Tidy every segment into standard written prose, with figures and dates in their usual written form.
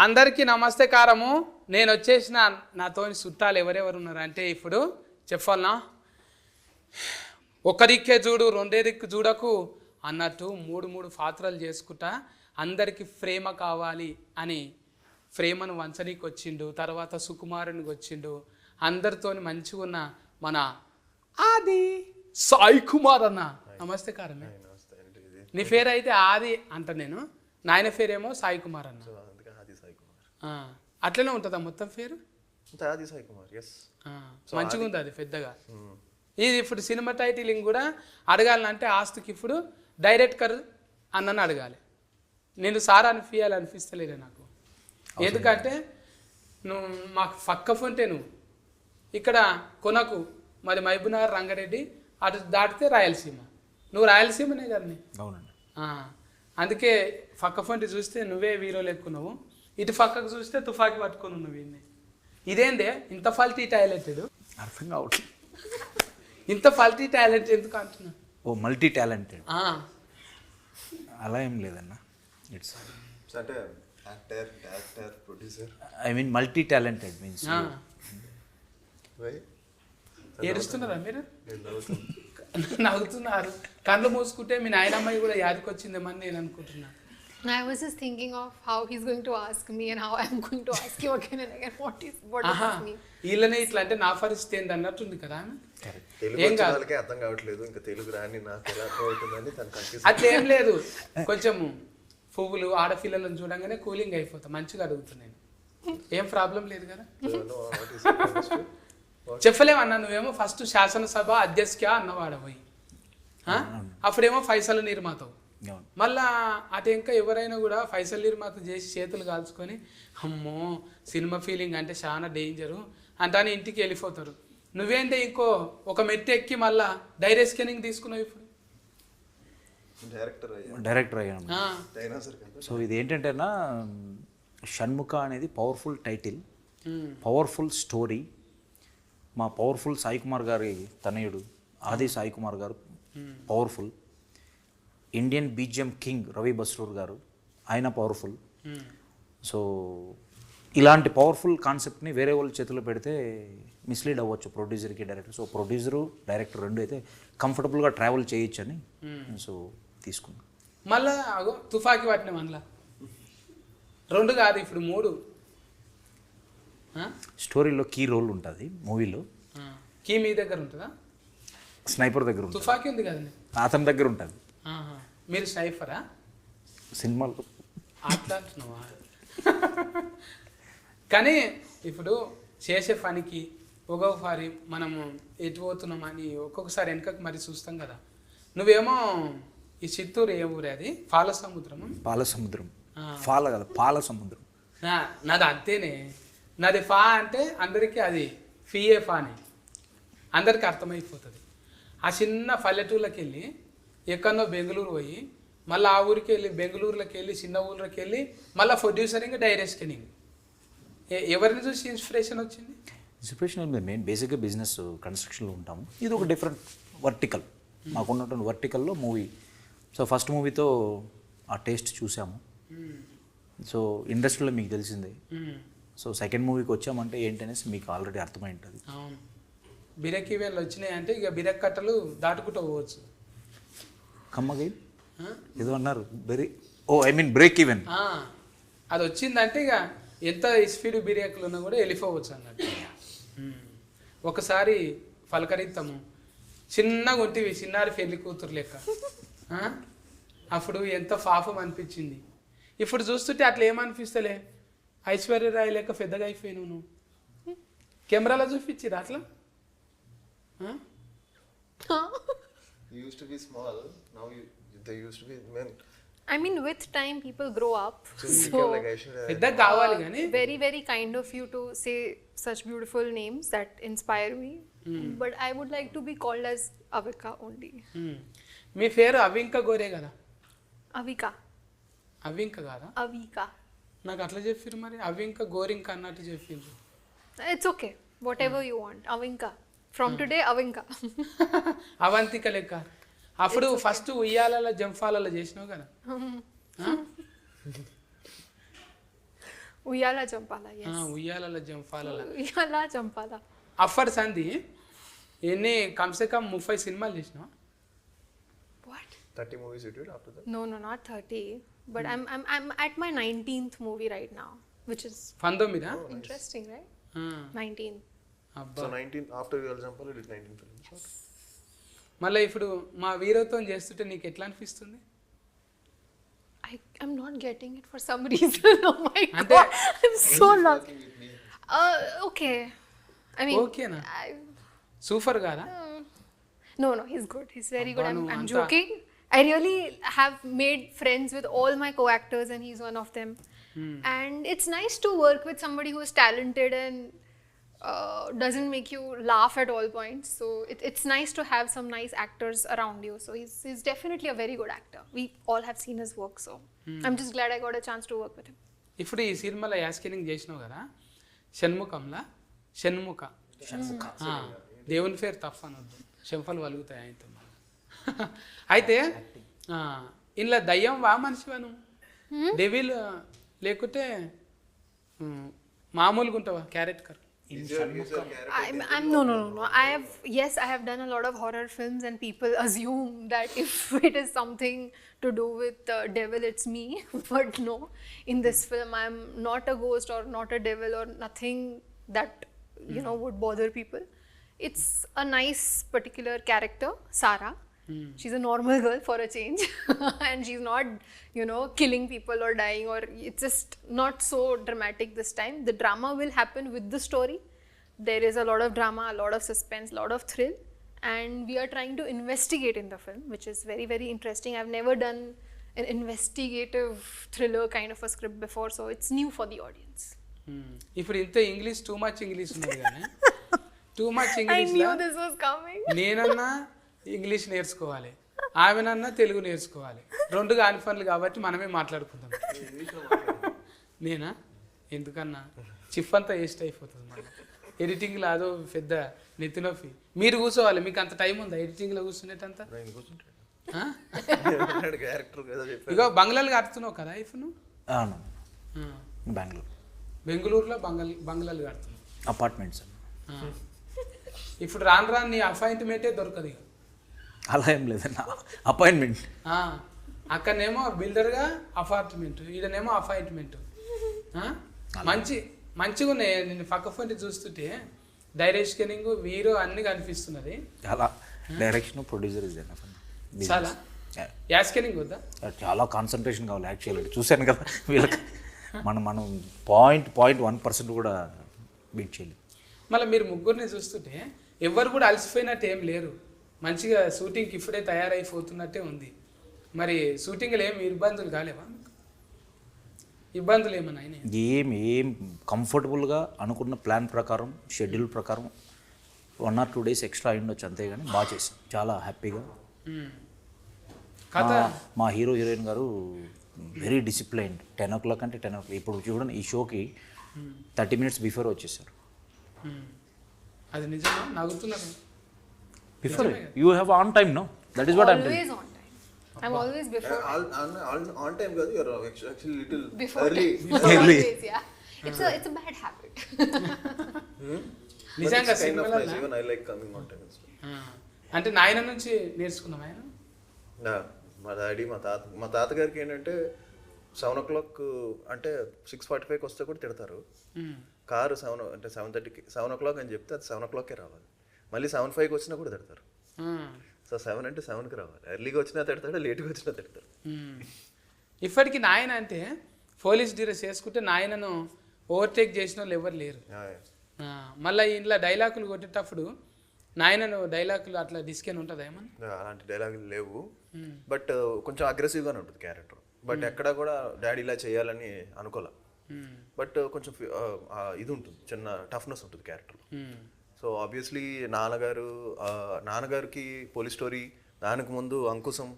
అందరికీ నమస్తే కారము. నేను వచ్చేసిన నాతో చుట్టాలు ఎవరెవరు ఉన్నారు అంటే ఇప్పుడు చెప్పాలనా, ఒక దిక్కే చూడు రెండే దిక్కు చూడకు అన్నట్టు మూడు పాత్రలు చేసుకుంటా అందరికీ ప్రేమ కావాలి అని ప్రేమను వంచనీకి వచ్చిండు. తర్వాత సుకుమారునికి వచ్చిండు. అందరితోని మంచిగా ఉన్న మన ఆది సాయి కుమార్ అన్న. నమస్తే కారమే. నీ పేరు అయితే ఆది అంట, నేను నాయన పేరేమో సాయి కుమార్ అన్న. అట్లనే ఉంటుందా మొత్తం పేరు? మంచిగా ఉంది అది పెద్దగా. ఇది ఇప్పుడు సినిమా టైటిలింగ్ కూడా అడగాలంటే ఆస్తికి ఇప్పుడు డైరెక్టర్ అన్నని అడగాలి. నేను సార్ అనిపిస్తలేదు నాకు. ఎందుకంటే నువ్వు మాకు పక్క ఫోన్టే నువ్వు ఇక్కడ కొనకు, మరి మహబూబ్నగర్ రంగారెడ్డి అటు దాటితే రాయలసీమ. నువ్వు రాయలసీమనే కదా. అవునండి. అందుకే పక్క ఫోన్టి చూస్తే నువ్వే వీరో లెక్కున్నావు, ఇటు పక్కకు చూస్తే తుఫాకి పట్టుకొని ఉన్నావు. ఇదేందే ఇంత ఫల్టీ టాలెంటెడ్? అర్థం కావట్లేదు. ఇంత ఫల్టీ టాలెంట్ ఎందుకు అంటున్నా? ఓ మల్టీ టాలెంటెడ్ అలా ఏం లేదన్న. ఇట్స్ అంటే actor, director, producer. I mean multi talented means. ఏడుస్తున్నారా మీరు? నవ్వుతున్నారు. కళ్ళు మూసుకుంటే మీ నాయనమ్మాయి కూడా యాదకొచ్చిందేమని నేను అనుకుంటున్నా. I was just thinking of how he's going to ask me and how I'm going to ask you again and again what does this mean. వీళ్ళనే ఇట్లా అంటే నా పరిస్థితి ఏంది అన్నట్టుంది కదా. ఏం కాదు, అర్థం కావట్లేదు. ఇంకా తెలుగు రాని నాకు ఎలా అర్థమవుతుందని తను కన్ఫ్యూజ్. అట్లేం లేదు, కొంచెం పువ్వులు ఆడపిల్లలను చూడంగానే కూలింగ్ అయిపోతా. మంచిగా అడుగుతున్నాను, ఏం ప్రాబ్లం లేదు కదా. చెప్పలేమన్నా, నువ్వేమో ఫస్ట్ శాసనసభ అధ్యక్ష అన్నవాడ పోయి, అప్పుడేమో ఫైసల్ నిర్మాతవు. మళ్ళా అటు ఇంకా ఎవరైనా కూడా ఫైసల్ నిర్మాత చేసి చేతులు కాల్చుకొని అమ్మో సినిమా ఫీలింగ్ అంటే చాలా డేంజరు అంటాని ఇంటికి వెళ్ళిపోతారు. నువ్వేంటే ఇంకో ఒక మెట్టు ఎక్కి మళ్ళా డైరెక్ట్ స్కానింగ్ తీసుకున్నావు. ఇప్పుడు డైరెక్టర్ అయ్యాను. సో ఇది ఏంటంటేనా, షణ్ముఖ అనేది పవర్ఫుల్ టైటిల్, పవర్ఫుల్ స్టోరీ. మా పవర్ఫుల్ సాయి కుమార్ గారి తనయుడు ఆది సాయి కుమార్ గారు powerful. Indian BGM king Ravi Basrur గారు, ఆయన పవర్ఫుల్. సో ఇలాంటి పవర్ఫుల్ కాన్సెప్ట్ని వేరే వాళ్ళ చేతిలో పెడితే మిస్లీడ్ అవ్వచ్చు ప్రొడ్యూసర్కి, డైరెక్టర్. సో ప్రొడ్యూసరు డైరెక్టర్ రెండు అయితే కంఫర్టబుల్గా ట్రావెల్ చేయొచ్చు అని సో తీసుకున్నాం. మళ్ళా అగో తుఫాకి పట్టిన మళ్ళా 2 కాదు ఇప్పుడు 3. స్టోరీలో కీ రోల్ ఉంటుంది మూవీలో. కీ మీ దగ్గర ఉంటుందా? స్నైపర్ దగ్గర ఉంటుంది. తుఫాకి ఉంది కదా అతని దగ్గర ఉంటుంది. మీరు స్నైపరా సినిమాలో? అట్లా అంటున్నావా? కానీ ఇప్పుడు చేసే పనికి ఒక్కొక్కసారి మనము ఎటు పోతున్నామని ఒక్కొక్కసారి వెనకకు మరి చూస్తాం కదా. నువ్వేమో ఈ చిత్తూరు ఏ ఊరే అది? పాలసముద్రము. పాలసముద్రం. పాల కదా, పాలసముద్రం. నాది అంతేనే. నాది ఫా అంటే అందరికీ అది ఫిఏ ఫాని అందరికీ అర్థమైపోతుంది. ఆ చిన్న పల్లెటూళ్ళకి వెళ్ళి ఎక్కడో బెంగళూరు పోయి మళ్ళీ ఆ ఊరికి వెళ్ళి బెంగళూరులోకి వెళ్ళి చిన్న ఊళ్ళకి వెళ్ళి మళ్ళీ ప్రొడ్యూసరింగ్ డైరెక్ట్ స్కానింగ్. ఎవరిని చూసి ఇన్స్పిరేషన్ వచ్చింది? ఇన్స్పిరేషన్ మేము బేసిక్గా బిజినెస్ కన్స్ట్రక్షన్లో ఉంటాము. ఇది ఒక డిఫరెంట్ వర్టికల్, మాకున్నటువంటి వర్టికల్లో మూవీ. సో ఫస్ట్ మూవీతో ఆ టేస్ట్ చూసాము. సో ఇండస్ట్రీలో మీకు తెలిసిందే. సో సెకండ్ మూవీకి వచ్చామంటే ఏంటనేసి మీకు ఆల్రెడీ అర్థమై ఉంటుంది. అవును, బిరక్ ఈవెంట్లు వచ్చినాయి అంటే ఇక బిరక్ కట్టలు దాటుకుంటూ పోవచ్చు. కమ్మగా ఏదో అన్నారు బ్రేక్ ఈవెన్. అది వచ్చిందంటే ఇక ఎంత స్పీడ్ బిరేకులు ఉన్నా కూడా వెళ్ళిపోవచ్చు అన్నట్టు. ఒకసారి పలకరిస్తాము, చిన్నగా ఉంటివి చిన్నారి పెళ్లి కూతురు లెక్క. అప్పుడు ఎంత పాపం అనిపించింది. ఇప్పుడు చూస్తుంటే అట్లా ఏమనిపిస్తలే, ఐశ్వర్యరాయ్ లెక్క పెద్దగా అయిపోయినావు నువ్వు. కెమెరాలో చూపించిరా అట్లా? You used to be small, now they used to be men. I mean, with time people grow up. So like పెద్దగా కావాలి కానీ. Very very kind of you to say such beautiful names that inspire me. But I would like to be called as Avika only. మీ పేరు అవింక గోరే కదా? Avika. అవింక కాదా? Avika. నాకు అట్లా చెప్పారు మరి, అవింక గోరింక అన్నట్టు చెప్పారు. It's okay, whatever you want. Avinka. From today, Avinka. Avantika లెక్క. అప్పుడు ఫస్ట్ ఉయ్యాలలో జంఫాలలో చేసినావు కదా. Uyala Champala, yes. ఉయ్యాల జంపాల Uyala Champala. అఫర్ సంధి ఎన్ని కమ్సే కమ్ 30 సినిమాలు చేసినావు? What? 30 movies you did after that? No, not 30. But I'm at my 19th movie right now, which is 19 interesting, right? 19. అబ్బా. So 19 after Uyala Champala you did 19 films. మళ్ళీ ఇప్పుడు మా వీరత్వం చేస్తుంటే నీకు ఎట్లా అనిపిస్తుంది? I'm not getting it for some reason. Oh my Ante- god, I'm so lost. Okay. I mean, ఓకేనా? I- super కాదా? no, he's good. He's very good. Abbanu, I'm anta- joking. I really have made friends with all my co-actors, and he's one of them. And it's nice to work with somebody who is talented and doesn't make you laugh at all points. So it's nice to have some nice actors around you. So he's definitely a very good actor. We all have seen his work, so I'm just glad I got a chance to work with him. ఇప్పుడు ఈ సినిమాలో యాస్కెనింగ్ చేసినావు కదా, షణ్ముఖంలా షణ్ముఖ ఆ, దేవుని పేరు తప్ప అనొద్దు, చెంపలు వలుగుతాయి ఆయనతో. అయితే ఇంట్లో దయ్యం వా మనిషివా నువ్వు? డెవిల్ లేకుంటే మామూలుగా ఉంటావా character? I'm no. I have done a lot of horror films, and people assume that if it is something to do with devil, it's me. But no, in this film, I'm not a ghost or not a devil or nothing that would bother people. It's a nice particular character, Sarah. She's a normal girl for a change, and she's not, killing people or dying, or it's just not so dramatic this time. The drama will happen with the story. There is a lot of drama, a lot of suspense, a lot of thrill, and we are trying to investigate in the film, which is very, very interesting. I've never done an investigative thriller kind of a script before, so it's new for the audience. ఇప్పుడు ఇంత English too much English ఉన్నది కానీ too much I English knew this was coming. నేనన్నా English నేర్చుకోవాలి, ఆమెనన్నా తెలుగు నేర్చుకోవాలి. రెండు కాని పనులు కాబట్టి మనమే మాట్లాడుకుందాం. నేనా? ఎందుకన్నా చిఫ్ అంతా వేస్ట్ అయిపోతుంది మళ్ళీ ఎడిటింగ్లో, అదో పెద్ద నెత్తినొప్పి. మీరు కూర్చోవాలి, మీకు అంత టైం ఉందా ఎడిటింగ్లో కూర్చునేటంత? క్యారెక్టర్ కదా చెప్పాను. ఇగో బంగ్లాలు కడుతున్నావు కదా ఇఫ్ నువ్వు? అవును, బెంగళూరు బెంగళూరులో బంగ్లాలు కడుతున్నావు, అపార్ట్మెంట్స్. ఇప్పుడు రాను నీ అపాయింట్మెంటే దొరకదు ఇక. అలా ఏం లేదన్న, అపాయింట్మెంట్. అక్కడనేమో బిల్డర్గా అపార్ట్మెంట్, ఈడనేమో అపాయింట్మెంట్. మంచిగా ఉన్నాయి. నేను పక్క ఫోన్ చూస్తుంటే డైరెక్షనింగ్ వీరో అన్ని కనిపిస్తున్నది. చాలా డైరెక్షన్, ప్రొడ్యూసర్ ఇస్ చాలా యాస్కెనింగ్ వద్దా? చాలా కాన్సన్ట్రేషన్ కావాలి యాక్చువల్లీ. చూశాను కదా వీళ్ళకి, మనం 0.1% కూడా బీట్ చేయలేదు. మళ్ళీ మీరు ముగ్గురిని చూస్తుంటే ఎవరు కూడా అలసిపోయినట్టు ఏం లేరు, మంచిగా షూటింగ్కి ఇప్పుడే తయారైపోతున్నట్టే ఉంది. మరి షూటింగ్లో ఏమి ఇబ్బందులు కాలేవా? ఇబ్బందులు ఏమన్నా అయినాయి? ఏం కంఫర్టబుల్గా అనుకున్న ప్లాన్ ప్రకారం, షెడ్యూల్ ప్రకారం 1 or 2 days ఎక్స్ట్రా అయ్యుండొచ్చు, అంతేగాని బాగా చేసాం, చాలా హ్యాపీగా. కథ మా హీరో హీరోయిన్ గారు వెరీ డిసిప్లైన్డ్. 10 o'clock అంటే 10 o'clock. ఇప్పుడు చూడండి, ఈ షోకి 30 minutes బిఫోర్ వచ్చేసారు. అది నిజమా? నవ్వుతున్నారు. Before you have on time, no? That is what I am Always on time. I'm always before. On time కాదు, you're actually little Before early. Always, yeah. It's a bad habit. But నిజంగా it's kind of సినిమాలో nice. Even I like coming on time and stuff. అంటే నాయన నుంచి నేర్చుకున్నాం ఆయన. మా daddy మా తాతగారికి ఏంటంటే 7 o'clock అంటే 6:45 వస్తే కూడా తిడతారు. కారు 7 o'clock అని చెప్తే అది 7 o'clockకే రావాలి. మళ్ళీ 7:05 వచ్చినా కూడా తిడతారు. సో 7 అంటే 7కి రావాలి. ఎర్లీగా వచ్చినా తిడతాడు, లేట్గా వచ్చినా తిడతాడు. ఇప్పటికి నాయన అంటే పోలీస్ డ్రెస్ చేసుకుంటే నాయనను ఓవర్టేక్ చేసిన వాళ్ళు ఎవరు లేరు. మళ్ళీ ఇంట్లో డైలాగులు కొట్టేటప్పుడు నాయనను డైలాగులు అట్లా డిస్కెన్ ఉంటుందా ఏమన్నా? అలాంటి డైలాగులు లేవు, బట్ కొంచెం అగ్రెసివ్గానే ఉంటుంది క్యారెక్టర్. బట్ ఎక్కడ కూడా డాడీ ఇలా చేయాలని అనుకోలే, బట్ కొంచెం ఇది ఉంటుంది, చిన్న టఫ్నెస్ ఉంటుంది క్యారెక్టర్. సో ఆబ్వియస్లీ నాన్నగారికి పోలీస్ స్టోరీ, దానికి ముందు అంకుశం,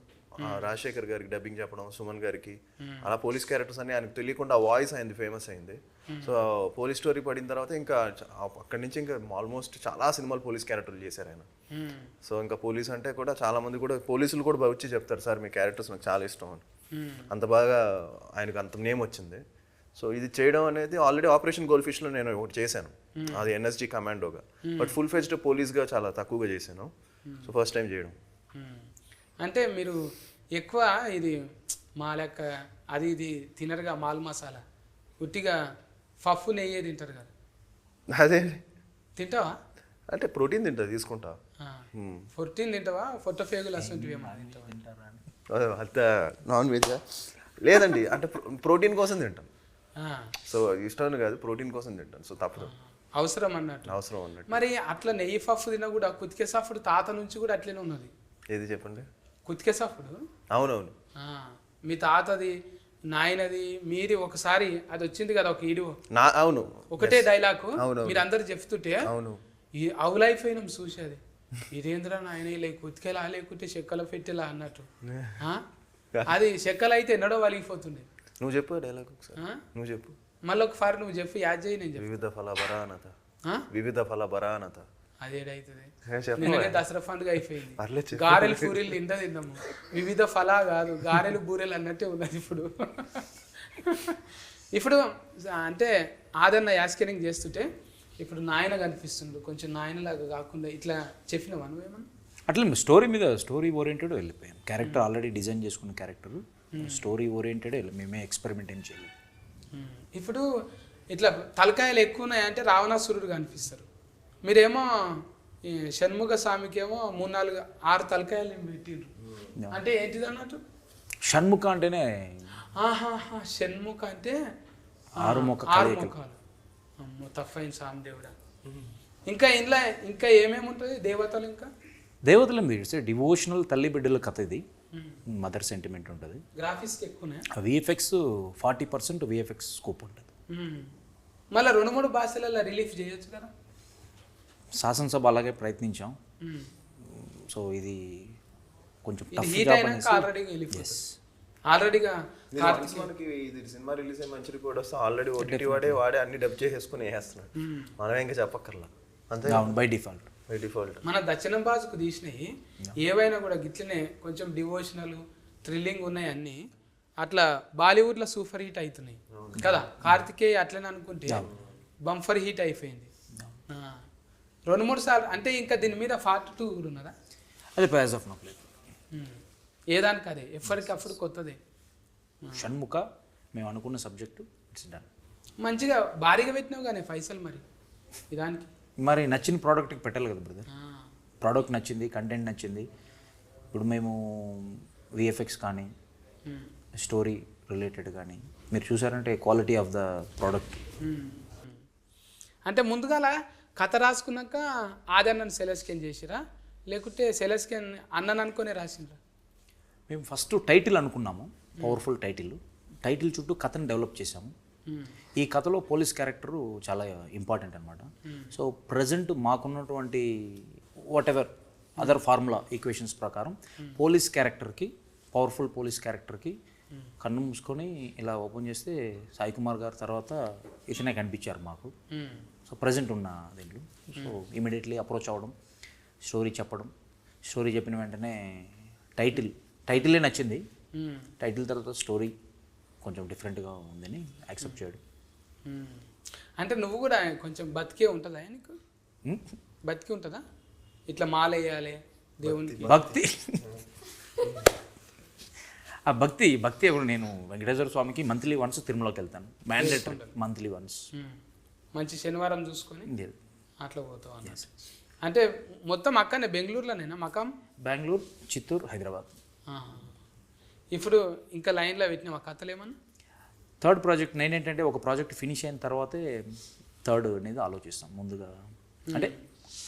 రాజశేఖర్ గారికి డబ్బింగ్ చెప్పడం, సుమన్ గారికి, అలా పోలీస్ క్యారెక్టర్స్ అన్ని ఆయనకు తెలియకుండా వాయిస్ అయింది, ఫేమస్ అయింది. సో పోలీస్ స్టోరీ పడిన తర్వాత ఇంకా అక్కడి నుంచి ఇంకా ఆల్మోస్ట్ చాలా సినిమాలు పోలీస్ క్యారెక్టర్లు చేశారు ఆయన. సో ఇంకా పోలీస్ అంటే కూడా చాలా మంది కూడా పోలీసులు కూడా వచ్చి చెప్తారు, సార్ మీ క్యారెక్టర్స్ నాకు చాలా ఇష్టం అని. అంత బాగా ఆయనకు అంత నేమ్ వచ్చింది. సో ఇది చేయడం అనేది ఆల్రెడీ ఆపరేషన్ గోల్డ్ ఫిష్లో నేను ఒకటి చేశాను, అది ఎన్ఎస్జీ కమాండోగా. బట్ ఫుల్ ఫెజ్డ్ పోలీస్గా చాలా తక్కువగా చేశాను. సో ఫస్ట్ టైం చేయడం. అంటే మీరు ఎక్కువ ఇది మా లెక్క అది ఇది తినరుగా, మాల్ మసాలా ఉట్టిగా పప్పు నెయ్యే తింటారు కదా, అదే తింటావా? అంటే ప్రోటీన్ తింటా, తీసుకుంటా. ప్రోటీన్ తింటావా? పొట్ట ఫేగులు అసంటివి ఏమన్నా తింటావా? అంత నాన్ వెజ్ లేదండి, అంటే ప్రోటీన్ కోసం తింటాను. సో ఇష్టం కాదు, ప్రోటీన్ కోసం తింటాను. సో తప్పదు, అవసరం అన్నట్టు. అవసరం అన్నట్టు. మరి అట్లా నెయ్యి పప్పు తిన్నా కూడా కుతికే సాఫుడు తాత నుంచి కూడా అట్లనే ఉన్నది. ఏది చెప్పండి? కుతికే సాఫుడు. అవునవును. మీ తాతది, నాయనది, మీది ఒకసారి అది వచ్చింది కదా ఒక వీడియో. అవును, ఒకటే డైలాగ్ అవును, మీరు అందరు చెప్తుంటే అవును, ఈ అవులైఫ్ అయినాం చూసేది. ఇదేంద్రా నాయన లేక కుతికేలా లేకుంటే చెక్కల పెట్టేలా అన్నట్టు. అది చెక్కలు అయితే ఎన్నడో వలిగిపోతుండే. నువ్వు చెప్పు డైలాగ్ ఒకసారి, నువ్వు చెప్పు. మళ్ళీ ఒకసారి నువ్వు చెప్పి యాద్ చేయి, నేను చెప్పు. వివిధ ఫల బరానత, వివిధ ఫల బరానత. అదేడైతుంది. చెప్పు. నిన్ననే దసరా పండుగ అయిపోయింది. పర్లేదు చెప్పు. గారెలు పూరీలు తిందాము. వివిధ ఫలా కాదు, గారెలు బూరెలు అన్నట్టే ఉన్నది ఇప్పుడు. ఇప్పుడు అంటే ఆదన్న యాస్కెనింగ్ చేస్తుంటే ఇప్పుడు నాయన కనిపిస్తుంది, కొంచెం నాయనలాగా కాకుండా ఇట్లా చెప్పినావా నువ్వేమన్నా? అట్లా స్టోరీ మీద స్టోరీ ఓరియంటెడ్ వెళ్ళిపోయాను. క్యారెక్టర్ ఆల్రెడీ డిజైన్ చేసుకున్న క్యారెక్టర్, స్టోరీ ఓరియంటెడ్ మేమే ఎక్స్పెరిమెంట్ ఏం చేయలేదు. ఇప్పుడు ఇట్లా తలకాయలు ఎక్కువ ఉన్నాయంటే రావణాసురుడు కనిపిస్తారు. మీరేమో ఈ షణ్ముఖ స్వామికి ఏమో 3, 4, 6 తలకాయలు పెట్టిండ్రు. అంటే ఏంటిది అన్నట్టు? షణ్ముఖ అంటేనే షణ్ముఖ అంటే 6 ముఖాలు. అమ్మో తప్పైంది సామదేవుడా. ఇంకా ఇంట్లో ఇంకా ఏమేమి ఉంటుంది దేవతలు? ఇంకా దేవతలు ఇట్స్ డివోషనల్ తల్లి బిడ్డల కథ ఇది. మదర్ సెంటిమెంట్ ఉంటుంది. గ్రాఫిక్స్ ఎక్కువనే. విఎఫ్ఎక్స్ 40% విఎఫ్ఎక్స్ స్కోప్ ఉంటుంది. మళ్ళీ 2-3 భాషలలో రిలీఫ్ చేయొచ్చు కదా. శాసనసభ అలాగే ప్రయత్నించాం. సో ఇది కొంచెం హీట్ అయినాక ఆల్రెడీగా మనకి ఇది సినిమా రిలీజ్ అయ్యి మంచి రిపోర్ట్ వస్తే ఆల్రెడీ ఓటీటీ వాడే అన్ని డబ్ చేసేసుకుని వేస్తున్నాడు. మనం ఇంకా చెప్పక్కర్లా, అంతే బై డిఫాల్ట్. మన దక్షిణం భాషకు తీసినవి ఏవైనా కూడా గిట్లనే కొంచెం డివోషనల్ థ్రిల్లింగ్ ఉన్నాయి అన్ని. అట్లా బాలీవుడ్లో సూపర్ హిట్ అవుతున్నాయి కదా. కార్తికేయ అట్లనే అనుకుంటే బంఫర్ హిట్ అయిపోయింది 2-3 సార్లు. అంటే ఇంకా దీని మీద Part 2 కూడా ఉన్నదా? అది ప్రైజ్ ఆఫ్ నో ప్లే. ఏదానికి అదే ఎప్పటికప్పుడు కొత్తదే. షణ్ముఖ మేము అనుకున్న సబ్జెక్టు ఇట్స్ డన్. మంచిగా భారీగా పెట్టినావు కానీ పైసలు మరి ఇదానికి. మరి నచ్చిన ప్రోడక్ట్కి పెట్టాలి కదా బ్రదర్. ప్రోడక్ట్ నచ్చింది, కంటెంట్ నచ్చింది. ఇప్పుడు మేము విఎఫ్ఎక్స్ కానీ స్టోరీ రిలేటెడ్ కానీ మీరు చూసారంటే క్వాలిటీ ఆఫ్ ద ప్రోడక్ట్. అంటే ముందుగాల కథ రాసుకున్నాక ఆదన్నను సెలెస్కెన్ చేసిరా లేకుంటే సెలెస్కెన్ అన్నను అనుకునే రాసిండ్రా? మేము ఫస్ట్ టైటిల్ అనుకున్నాము, పవర్ఫుల్ టైటిల్ చుట్టూ కథను డెవలప్ చేసాము. ఈ కథలో పోలీస్ క్యారెక్టరు చాలా ఇంపార్టెంట్ అనమాట. సో ప్రజెంట్ మాకున్నటువంటి what ever other formula equations ప్రకారం పోలీస్ క్యారెక్టర్కి, పవర్ఫుల్ పోలీస్ క్యారెక్టర్కి కన్ను మూసుకొని ఇలా ఓపెన్ చేస్తే సాయి కుమార్ గారు తర్వాత ఇతనే కనిపించారు మాకు. సో ప్రజెంట్ ఉన్న దీంట్లో సో ఇమీడియట్లీ అప్రోచ్ అవ్వడం, స్టోరీ చెప్పడం, స్టోరీ చెప్పిన వెంటనే టైటిలే నచ్చింది. టైటిల్ తర్వాత స్టోరీ కొంచెం డిఫరెంట్గా ఉందని యాక్సెప్ట్ చేయడం. అంటే నువ్వు కూడా కొంచెం బతికే ఉంటుందా నీకు? బతికి ఉంటుందా? ఇట్లా మాల వేయాలి దేవునికి భక్తి. ఆ భక్తి ఎప్పుడు నేను వెంకటేశ్వర స్వామికి మంత్లీ వన్స్ తిరుమలకి వెళ్తాను, మ్యాండేటరీ మంత్లీ వన్స్. మంచి శనివారం చూసుకొని అట్లా పోతావు అన్నట్టు. అంటే మొత్తం అక్కడనే బెంగళూరులోనేనా మకాం? బెంగళూరు, చిత్తూరు, హైదరాబాద్. ఇప్పుడు ఇంకా లైన్లో పెట్టినావా కథలు ఏమన్నా? థర్డ్ ప్రాజెక్ట్ నేనేంటంటే ఒక ప్రాజెక్ట్ ఫినిష్ అయిన తర్వాతే థర్డ్ అనేది ఆలోచిస్తాం ముందుగా. అంటే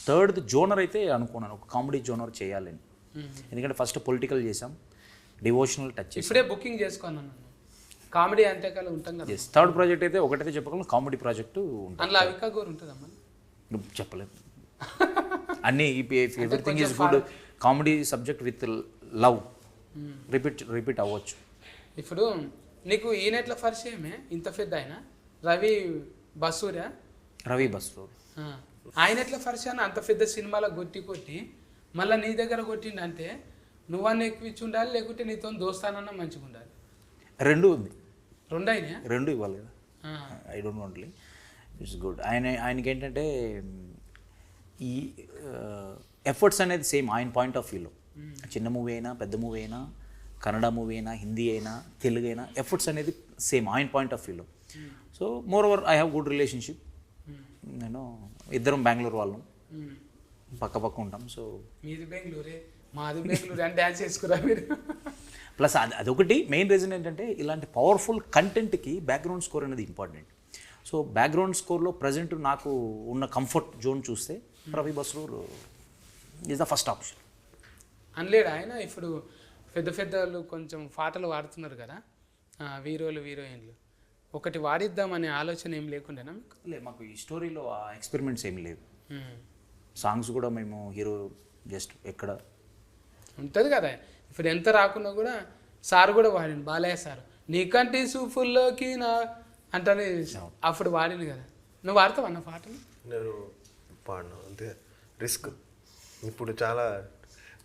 థర్డ్ జోనర్ అయితే అనుకున్నాను, ఒక కామెడీ జోనర్ చేయాలని. ఎందుకంటే ఫస్ట్ పొలిటికల్ చేసాం, డివోషనల్ టచ్ చేసాం. ఇప్పుడే బుకింగ్ చేసుకున్నాను. కామెడీ అంటే కల ఉంటాం కదా. థర్డ్ ప్రాజెక్ట్ అయితే ఒకటైతే చెప్పగలను, కామెడీ ప్రాజెక్టు ఉంటుంది. అందులో అవికా గోరు ఉంటుందమ్మా? చెప్పలేదు. అన్నీ everything is good. Comedy subject with love repeat అవ్వచ్చు. ఇప్పుడు నీకు ఈయనెట్ల పరిచయమే ఇంత పెద్ద ఆయన రవి బసూరా? ఆయన ఎట్లా పరిచయం? అంత పెద్ద సినిమాలో కొట్టి మళ్ళీ నీ దగ్గర కొట్టిండంటే నువ్వన్నీ ఎక్కువ ఇచ్చి ఉండాలి, లేకుంటే నీతో దోస్తానన్నా మంచిగా ఉండాలి. రెండు ఉంది. రెండు అయినా? రెండు ఇవ్వాలి కదా. ఐ డోంట్ వాంట్లీ ఇట్స్ గుడ్. ఆయనకి ఏంటంటే ఈ ఎఫర్ట్స్ అనేది సేమ్ ఆయన పాయింట్ ఆఫ్ వ్యూలో, చిన్న మూవీ అయినా పెద్ద మూవీ అయినా కన్నడ మూవీ అయినా హిందీ అయినా తెలుగు అయినా ఎఫర్ట్స్ అనేది సేమ్ ఆయన పాయింట్ ఆఫ్ వ్యూలో. So more over I have good relationship. నేను ఇద్దరం బెంగళూరు వాళ్ళం, పక్క పక్క ఉంటాం. సో మీది బెంగళూరే మాది బెంగళూరు అని డ్యాన్స్ చేసుకురా మీరు. ప్లస్ అదొకటి మెయిన్ రీజన్ ఏంటంటే ఇలాంటి పవర్ఫుల్ కంటెంట్కి బ్యాక్గ్రౌండ్ స్కోర్ అనేది ఇంపార్టెంట్. సో బ్యాక్గ్రౌండ్ స్కోర్లో ప్రజెంట్ నాకు ఉన్న కంఫర్ట్ జోన్ చూస్తే Ravi Basrur is the first option. అనలేడు ఆయన. ఇప్పుడు పెద్ద పెద్దలు కొంచెం పాటలు వాడుతున్నారు కదా హీరోలు హీరోయిన్లు, ఒకటి వాడిద్దామనే ఆలోచన ఏం లేకుండానా మీకు? లేదు, మాకు ఈ స్టోరీలో ఆ ఎక్స్పెరిమెంట్స్ ఏమి లేవు. సాంగ్స్ కూడా మేము హీరో జస్ట్ ఎక్కడ ఉంటుంది కదా. ఇప్పుడు ఎంత రాకున్నా కూడా సార్ కూడా వాడింది, బాలయ్య సార్ నీకంటే సూఫుల్లోకి నా అంటే అప్పుడు వాడింది కదా. నువ్వు వాడతావు అన్న పాటలు? నేను పాడను, అంతే రిస్క్. ఇప్పుడు చాలా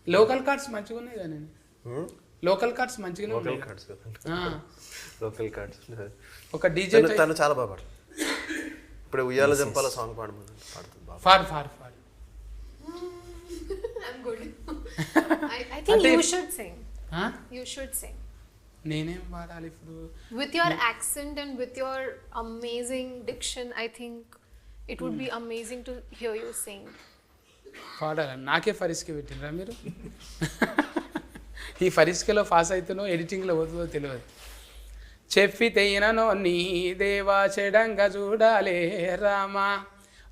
లోకల్ కార్డ్స్ మంచిగా ఉన్నాయి కదా. నేను లోకల్ కార్డ్స్ మంచిగానే లోకల్ ఉన్నాయి. Cards local cards. ఒక డీజే తను చాలా బాగా పాడు. ఇప్పుడు ఉయ్యాల జంపాల సాంగ్ పాడుతుంది బాగా. ఫాడ్ ఫాడ్ ఫాడ్. I'm good. I think you should sing. You should sing. నేనేం పాడాలి ఇప్పుడు? With your accent and with your amazing diction, I think it would be amazing to hear you sing. పాడాలి. నాకే ఫరిస్కే పెట్టినరా మీరు? ఈ ఫరిస్కేలో పాస్ అవుతానో ఎడిటింగ్లో పోతుందో తెలియదు. చెప్పితే ఇననో నీ దేవా చెడంగా చూడాలే రామా,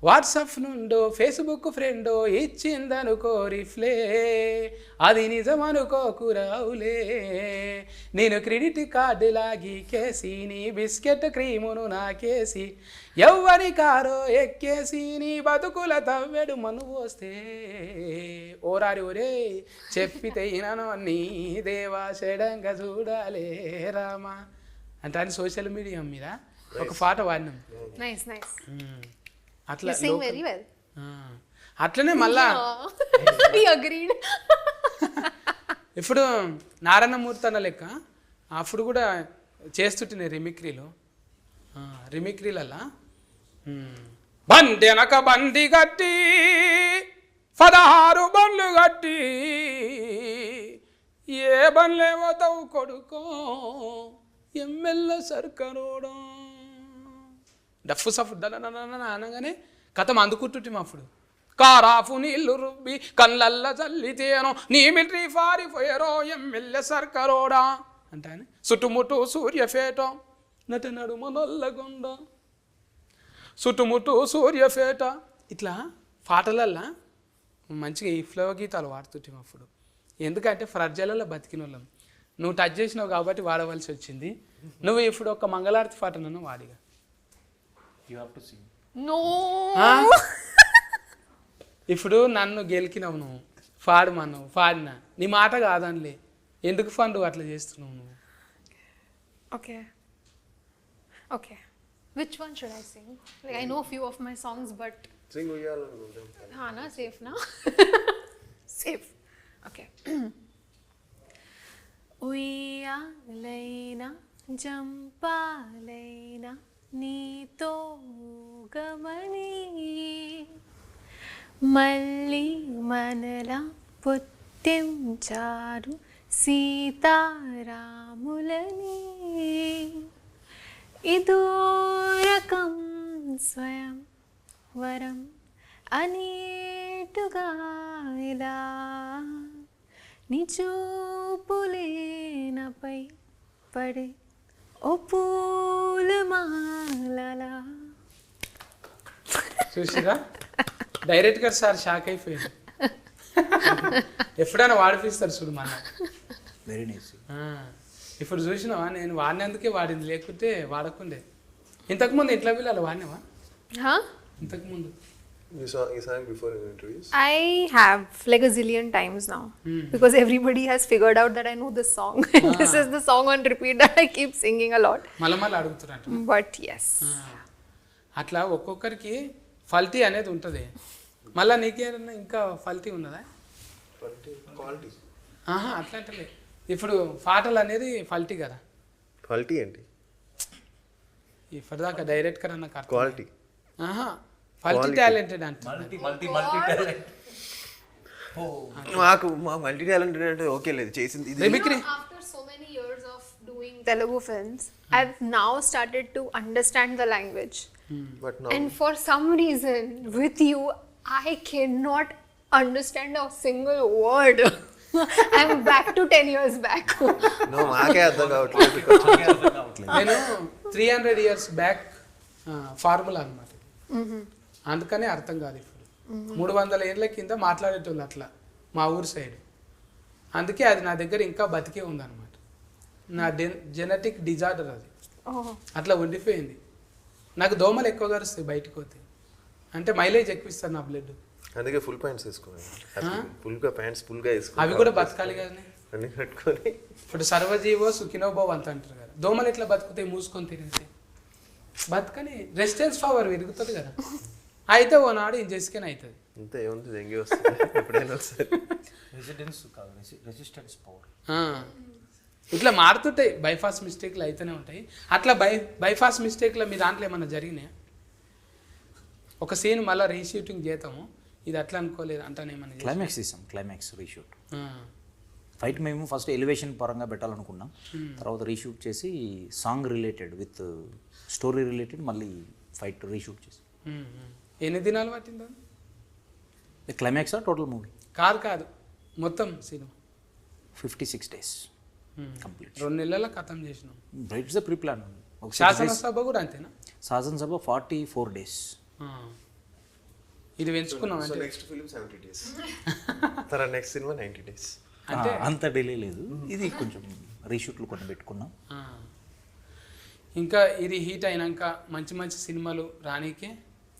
వాట్సాప్ నుండో ఫేస్బుక్ ఫ్రెండో ఇచ్చిందనుకో రిఫ్లే, అది నిజమనుకోకురావులే, నేను క్రెడిట్ కార్డు లాగి కేసి నీ బిస్కెట్ క్రీమును నాకేసి ఎవ్వరి కారో ఎక్కేసి నీ బతుకుల తవ్వెడు మను పోస్తే ఓరారి ఒరే చెప్పితే ఇననో నీ దేవా చెడంగా చూడాలే రామా అంటే అని సోషల్ మీడియా మీద ఒక పాట వాడినాం. Nice, nice. అట్లా You sing very well. అట్లనే మళ్ళా We agreed. ఇప్పుడు నారాయణమూర్తి అన్న లెక్క అప్పుడు కూడా చేస్తుంటే రిమిక్రీలల్లా బండి వెనక బండి కట్టి 16 బండ్లు కట్టి ఏ బండ్లేమో తవ్వు కొడుకో ఎమ్మెల్యే సర్కరోడా డఫ్ఫు సఫ్ అనగానే కథం అందుకుంటుంటే అప్పుడు కారాఫు నీళ్లు రుబ్బి కళ్ళల్ల చల్లితేనో నీ మిలిటరీ ఫారిపోయారో ఎమ్మెల్యే సర్కరోడా అంటే చుట్టుముట్టు సూర్యఫేట నట నడుమ నల్లగొండ చుట్టుముట్టు సూర్యఫేట ఇట్లా పాటలల్లా మంచిగా ఈ ఫ్లో గీతాలు వాడుతుంటాం అప్పుడు. ఎందుకంటే ఫ్రజ్జలలో బతికిన వాళ్ళం. నువ్వు టచ్ చేసినావు కాబట్టి వాడవలసి వచ్చింది. నువ్వు ఇప్పుడు ఒక మంగళారతి పాట నన్ను వాడిగా. No. ఇప్పుడు నన్ను గెలికినావు నువ్వు, పాడమన్నావు, పాడినా నీ మాట కాదనిలే, ఎందుకు ఫండు అట్లా చేస్తున్నావు నువ్వు? Okay. Okay. Which one should I sing? Like I know a few of my songs, but Singh ఉయ్యాల na safe na. Safe. Okay. ఉయ్యాలైనా జంపాలైనా నీతో గమని మళ్ళీ మనలా పుట్టించారు సీతారాములని, ఇదో రకం స్వయం వరం అనేటుగా ఇలా నిచూపులేనపై పడే ఓ పూలమాలలా. చూసిరా డైరెక్ట్గా సార్ షాక్ అయిపోయింది. ఎప్పుడైనా వాడిపిస్తారు చూడు మన. Very nice. ఇప్పుడు చూసినావా నేను వాడినందుకే వాడింది, లేకుంటే వాడకుండే. ఇంతకుముందు ఇంట్లో పిల్లలు వాడినావా? ఇంతకుముందు You sang before in interviews? I have like a zillion times now because everybody has figured out that I know this song. This is the song on repeat that I keep singing a lot. మళ్ళీ అడుగుతున్నట్టు. But yes. అట్లా ఒక్కొక్కరికి ఫల్టీ అనేది ఉంటుంది. మళ్ళీ నీకేమన్నా ఇంకా ఫల్టీ ఉన్నదా? Quality అట్లా అంటే ఇప్పుడు పాటలు అనేది ఫల్టీ కదా. ఫల్టీ ఏంటి? ఇప్పటిదాకా డైరెక్టర్ అన్న అర్థం క్వాలిటీ మల్టీ టాలెంటెడ్ అంటే మల్టీ టాలెంట్. మా మల్టీ టాలెంటెడ్ అంటే ఓకే లేదు చేసింది ఇది mimicry After so many years of doing Telugu films, I've now started to understand the language. But And for some reason, with you, I cannot understand a single word. I'm back to 10 years back. No మాకే అర్థం కావట్లేదు. నేను 300 years back formula అనమాట, అందుకనే అర్థం కాదు. ఇప్పుడు 300 ఏళ్ళ కింద మాట్లాడేటోళ్ళు అట్లా మా ఊరు సైడ్, అందుకే అది నా దగ్గర ఇంకా బతికే ఉందన్నమాట. నా జెనెటిక్ డిజార్డర్ అది, Oh. అట్లా ఉండిపోయింది. నాకు దోమలు ఎక్కువగా వస్తాయి బయటకు పోతే, అంటే మైలేజ్ ఎక్కువ ఇస్తారు నా బ్లడ్. అందుకే ఫుల్ ప్యాంట్స్ వేసుకోవాలి, ఫుల్గా ప్యాంట్స్ ఫుల్గా వేసుకోవాలి, అవి కూడా బతకాలి కదా. అన్ని కట్టుకొని. ఇప్పుడు సర్వజీవో సుఖినోభవ్ అంత అంటారు కదా, దోమలు ఎట్లా బతుకుతాయి మూసుకొని తిరిగితే? బతకని రెసిస్టెన్స్ పవర్ పెరుగుతుంది కదా, అయితే ఓ నాడు ఇంజెస్కెన్ అవుతుంది. అంతే ఏముంది, దెంగి వస్తుంది ఎప్పుడైనా వస్తుంది. Resistance power. ఇట్లా మారుతుంటాయి, బైపాస్ మిస్టేక్లు అయితేనే ఉంటాయి. అట్లా బైపాస్ మిస్టేక్లో మీ దాంట్లో ఏమన్నా జరిగినాయా? ఒక సీన్ మళ్ళీ రీషూటింగ్ చేద్దాము, ఇది అట్లా అనుకోలేదు అంటానేమన్నా? క్లైమాక్స్ తీసాం, క్లైమాక్స్ రీషూట్. ఫైట్ మేము ఫస్ట్ ఎలివేషన్ పరంగా పెట్టాలనుకున్నాం, తర్వాత రీషూట్ చేసి song related with story related మళ్ళీ ఫైట్ రీషూట్ చేసి. ఎన్ని దినాలు పట్టిందా? క్లైమాక్సా టోటల్ మూవీ? కాదు మొత్తం సినిమా 56 days కంప్లీట్. 2 నెలల ఖతం చేసినాం. It's the pre plan. శాసనసభ కూడా అంతేనా? శాసనసభ 44 days. ఇది పెంచుకున్నాం అంటే నెక్స్ట్ ఫిల్మ్ 70 days, తర్వాత నెక్స్ట్ సినిమా 90 days. అంత డిలే లేదు, ఇది కొంచెం రీషూట్లు కొన్ని పెట్టుకున్నాం. ఇంకా ఇది హీట్ అయినాక మంచి మంచి సినిమాలు రానీకే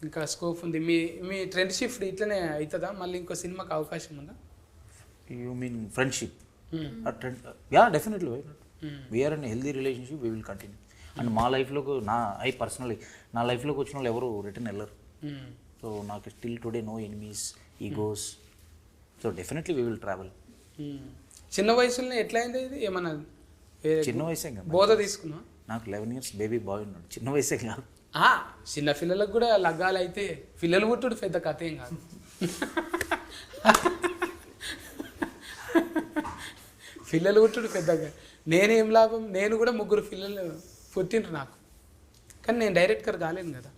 ఇంకా స్కోప్ ఉంది. మీ ట్రెండ్ షిఫ్ట్ ఇట్లనే అవుతుందా? మళ్ళీ ఇంకో సినిమాకి అవకాశం ఉందా? You mean friendship? Yeah definitely. We're in healthy relationship, we will continue. And మా లైఫ్లోకి నా లైఫ్లోకి వచ్చిన వాళ్ళు ఎవరు రిటర్న్ వెళ్ళరు. సో నాకు still today no enemies, egos. So definitely we will travel. చిన్న వయసులోనే ఎట్లా అయింది ఇది? ఏమన్నా చిన్న వయసే కదా, బోధ తీసుకున్నా? నాకు 11 years బేబీ బాయ్ ఉన్నాడు, చిన్న వయసే కాదు. చిన్న పిల్లలకు కూడా లగ్గాలు అయితే పిల్లలు పుట్టుడు పెద్ద కథ ఏం కాదు. పిల్లలు పుట్టుడు పెద్దగా నేనేం లాభం, నేను కూడా 3 పిల్లలు పుట్టిండ్రు నాకు, కానీ నేను డైరెక్టర్ కాలేను కదా,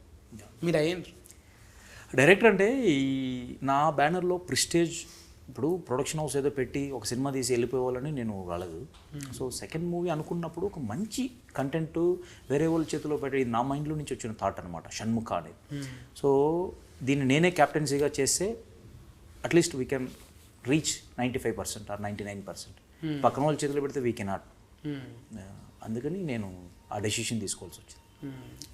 మీరు అయ్యిండ్రు. డైరెక్టర్ అంటే ఈ నా బ్యానర్లో ప్రిస్టేజ్, ఇప్పుడు ప్రొడక్షన్ హౌస్ ఏదో పెట్టి ఒక సినిమా తీసి వెళ్ళిపోవాలని నేను రాలేదు. సో సెకండ్ మూవీ అనుకున్నప్పుడు ఒక మంచి కంటెంట్ వేరే వాళ్ళ చేతిలో పెట్టి నా మైండ్లో నుంచి వచ్చిన థాట్ అనమాట షణ్ముఖ అనేది. సో దీన్ని నేనే క్యాప్టెన్సీగా చేస్తే at least we can reach 95% or 99%. పక్కన వాళ్ళ చేతిలో పెడితే వీ కెనాట్. అందుకని నేను ఆ డెసిషన్ తీసుకోవాల్సి వచ్చింది.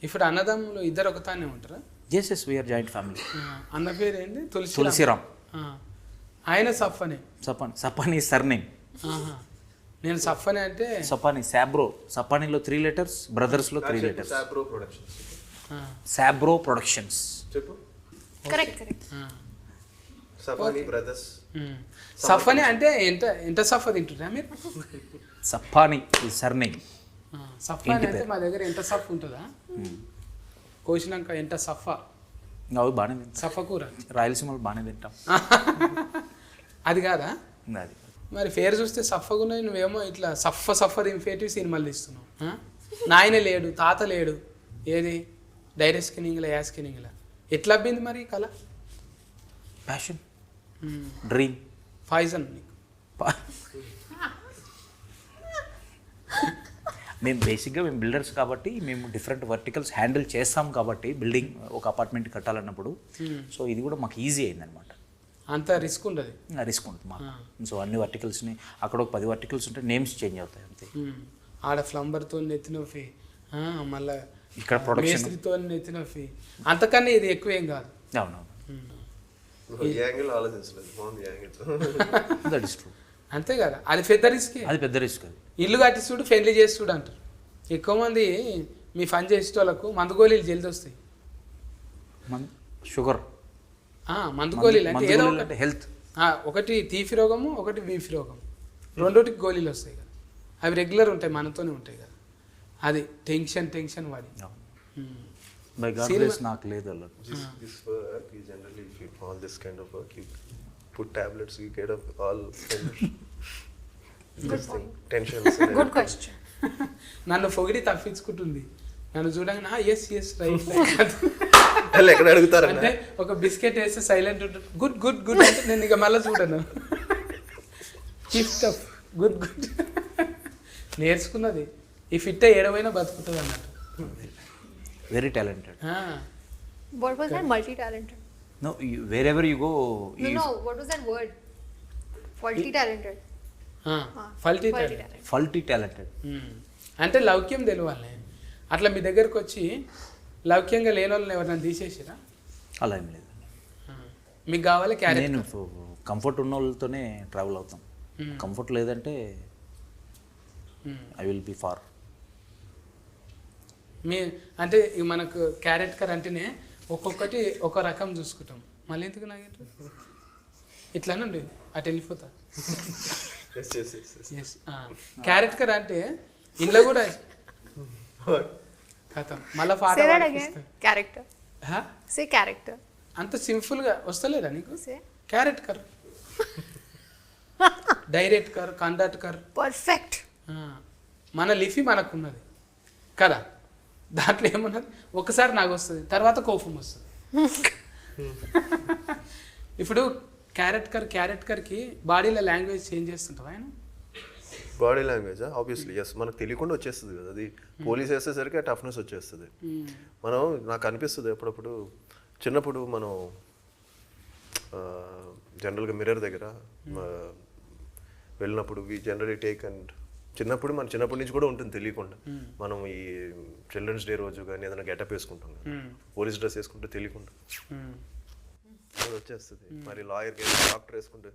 ఇప్పుడు అన్నదమ్ములు ఇద్దరు ఒకతానే ఉంటారా? Yes we're joint family. అన్న పేరు ఏంటి? తులసిరామ్. ఆయన సఫ్ఫనే. సపానీ సర్నేమ్. నేను సఫ్ఫనే అంటే సపానీ సాబ్రో. సపానీలో 3 letters, బ్రదర్స్లో 3 letters. సాబ్రో ప్రొడక్షన్స్. చెప్పు. Correct. సపానీ బ్రదర్స్. సఫ్ఫనే అంటే ఎంత సఫ్ఫ తింటున్నా మీరు? సపానీ ఈ సర్నేమ్. సఫ్ఫాని అంటే మా దగ్గర ఎంత సఫ్ ఉంటుందా, కోసినాక ఎంత సఫా. అవి బాగానే తింటాం, సఫ కూర రాయలసీమలో బాగానే తింటాం. అది కాదా? అది మరి పేరు చూస్తే సఫగున్నది, నువ్వేమో ఇట్లా సఫర్ ఇన్ఫేటివ్ సినిమాలు తీస్తున్నావు. నాయన లేడు, తాత లేడు, ఏది డైరెక్ట్ స్కిన్నింగ్లా యా స్కిన్నింగ్లా ఎట్లా అబ్బింది మరి కళ? ప్యాషన్, డ్రీమ్, పాయిజన్ నీకు. మేము బేసిక్గా మేము బిల్డర్స్ కాబట్టి మేము డిఫరెంట్ వర్టికల్స్ హ్యాండిల్ చేస్తాం కాబట్టి బిల్డింగ్ ఒక అపార్ట్మెంట్ కట్టాలన్నప్పుడు సో ఇది కూడా మాకు ఈజీ అయిందనమాట. అంత రిస్క్ ఉండదు, రిస్క్ ఉంటుంది మాకు. సో అన్ని వర్టికల్స్ని అక్కడ ఒక 10 verticals ఉంటే నేమ్స్ చేంజ్ అవుతాయి అంతే. ఆడ ఫ్లంబర్తో నెత్తినొప్పి, మళ్ళీ ఇక్కడ ప్రొడక్షన్ మేస్త్రితో నెత్తినొప్పి, అంతకన్నా ఇది ఎక్కువ ఏం కాదు. అవునవును, దట్ ఇస్ ట్రూ. అంతే కదా, అది పెద్ద రిస్క్. అది పెద్ద రిస్క్. అది ఇల్లు కట్టిస్తుడు ఫ్రెండ్లీ చేస్తుడు అంటారు. ఎక్కువ మంది మీ పని చేసేటోళ్ళకు మందు గోళీలు జల్ది వస్తాయి. షుగర్ మందు గోళీలు అంటే ఏదో ఒకటి హెల్త్, ఒకటి తీపి రోగము, ఒకటి బీపీ రోగం, రెండోటికి గోళీలు వస్తాయి కదా. అవి రెగ్యులర్ ఉంటాయి, మనతోనే ఉంటాయి కదా. అది టెన్షన్ వాడి బై గాడ్ గ్రేస్ నాకు లేదు అలా. This work, you generally, if you all this kind of work, you put tablets, you get up all this thing, tensions. Good question. నన్ను పొగిడి తప్పించుకుంటుంది. నన్ను చూడంగా ఎస్ రైట్ వాళ్ళు ఎక్కడ అడుగుతారు అంటే ఒక బిస్కెట్ వేస్తే సైలెంట్ ఉంటుంది. గుడ్ గుడ్ గుడ్ అంటే నేను ఇక మళ్ళీ చూడను. గుడ్ గుడ్ నేర్చుకున్నది. ఈ ఫిట్ ఏడవైనా బతుకుతుంది అన్నట్టు. Very talented. What was that? Multi-talented. No wherever you go. No. What was that word? Faulty-talented. Faulty Multi-talented. Faulty talented. అంటే లౌక్యం తెలియాలి. అట్లా మీ దగ్గరకు వచ్చి లౌక్యంగా లేని వాళ్ళని ఎవరైనా తీసేసిరా? అలా ఏం లేదు. మీకు కావాలి క్యారెట్. నేను కంఫర్ట్ ఉన్న వాళ్ళతోనే ట్రావెల్ అవుతాం. కంఫర్ట్ లేదంటే ఐ విల్ బి ఫార్. మీ అంటే ఇక మనకు క్యారెట్ కర్ అంటేనే ఒక్కొక్కటి ఒక రకం చూసుకుంటాం. మళ్ళీ ఎందుకు నాకు ఇట్లానండి అటు వెళ్ళిపోతా. ఎస్ క్యారెట్ కర్ అంటే ఇంట్లో కూడా కథం మళ్ళీ Say that again. Character. Say character. అంత సింపుల్గా వస్తలేదా నీకు? Say. క్యారెట్ కర్, డైరెక్ట్ కర్, కండక్ట్ కర్. Perfect. మన లిఫీ మనకున్నది కదా, దాంట్లో ఏమున్నది ఒకసారి నాకు వస్తుంది, తర్వాత కోపం వస్తుంది. ఇప్పుడు క్యారెట్ కర్కి బాడీలో లాంగ్వేజ్ చేంజ్ చేస్తుంటావు ఆయన. బాడీ లాంగ్వేజ్ ఆబ్వియస్లీ ఎస్, మనకు తెలియకుండా వచ్చేస్తుంది కదా అది. పోలీస్ వేసేసరికి ఆ టఫ్నెస్ వచ్చేస్తుంది. మనం నాకు అనిపిస్తుంది అప్పుడప్పుడు చిన్నప్పుడు మనం జనరల్గా మిర్రర్ దగ్గర వెళ్ళినప్పుడు వి జనరలీ టేక్ అండ్ చిన్నప్పటి నుంచి కూడా ఉంటుంది తెలియకుండా. మనం ఈ చిల్డ్రన్స్ డే రోజు కానీ ఏదైనా గెటప్ వేసుకుంటాం కదా, పోలీస్ డ్రెస్ వేసుకుంటే తెలియకుండా అది వచ్చేస్తుంది. మరి లాయర్ డాక్టర్ వేసుకుంటే